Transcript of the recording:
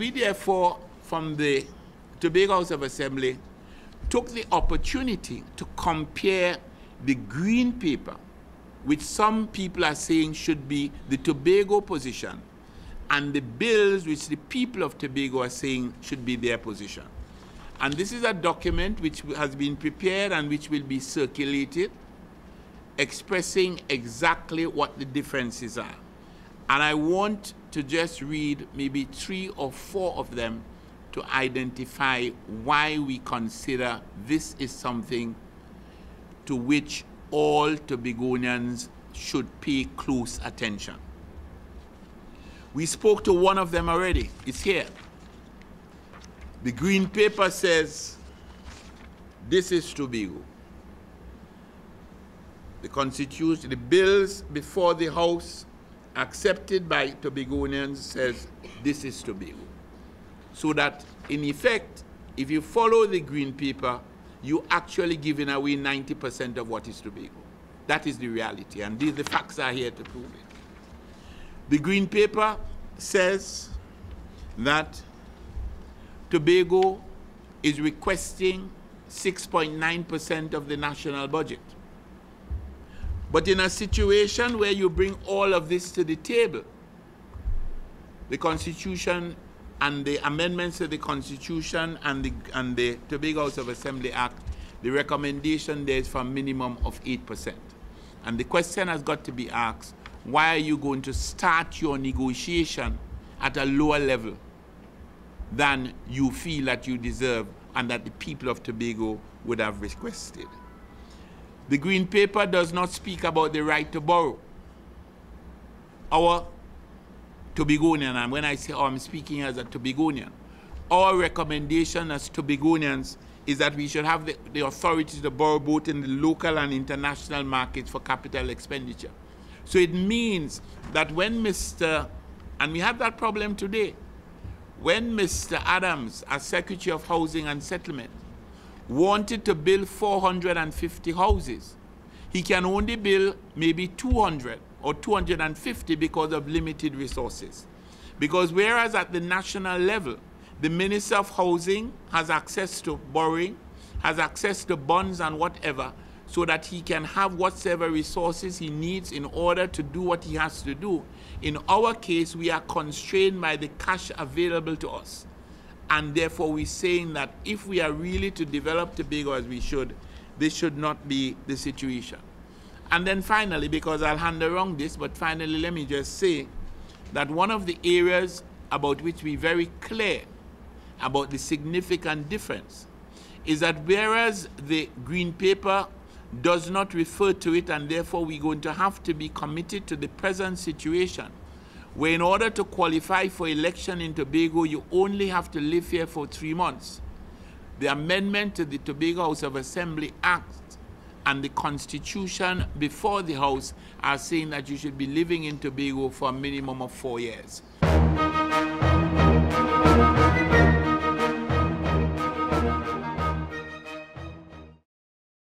we therefore, from the Tobago House of Assembly, took the opportunity to compare the green paper, which some people are saying should be the Tobago position, and the bills which the people of Tobago are saying should be their position. And this is a document which has been prepared and which will be circulated, expressing exactly what the differences are. And I want to just read maybe 3 or 4 of them to identify why we consider this is something to which all Tobagonians should pay close attention. We spoke to one of them already. It's here. The green paper says, this is Tobago. The Constitution, the bills before the House accepted by Tobagonians says, this is Tobago. So that, in effect, if you follow the green paper, you're actually giving away 90% of what is Tobago. That is the reality, and the facts are here to prove it. The green paper says that Tobago is requesting 6.9% of the national budget. But in a situation where you bring all of this to the table, the Constitution and the amendments to the Constitution and the Tobago House of Assembly Act, the recommendation there is for a minimum of 8%. And the question has got to be asked, why are you going to start your negotiation at a lower level than you feel that you deserve and that the people of Tobago would have requested? The green paper does not speak about the right to borrow. Our Tobagonian, and when I say I'm speaking as a Tobagonian, our recommendation as Tobagonians is that we should have the authority to borrow both in the local and international markets for capital expenditure. So it means that when and we have that problem today, when Mr. Adams, as Secretary of Housing and Settlement, wanted to build 450 houses, he can only build maybe 200 or 250 because of limited resources. Because whereas at the national level, the Minister of Housing has access to borrowing, has access to bonds and whatever, so that he can have whatever resources he needs in order to do what he has to do. In our case, we are constrained by the cash available to us. And therefore, we're saying that if we are really to develop Tobago as we should, this should not be the situation. And then finally, because I'll hand around this, but finally, let me just say that one of the areas about which we're very clear about the significant difference is that whereas the green paper does not refer to it, and therefore we're going to have to be committed to the present situation, where in order to qualify for election in Tobago, you only have to live here for 3 months. The amendment to the Tobago House of Assembly Act and the Constitution before the House are saying that you should be living in Tobago for a minimum of 4 years.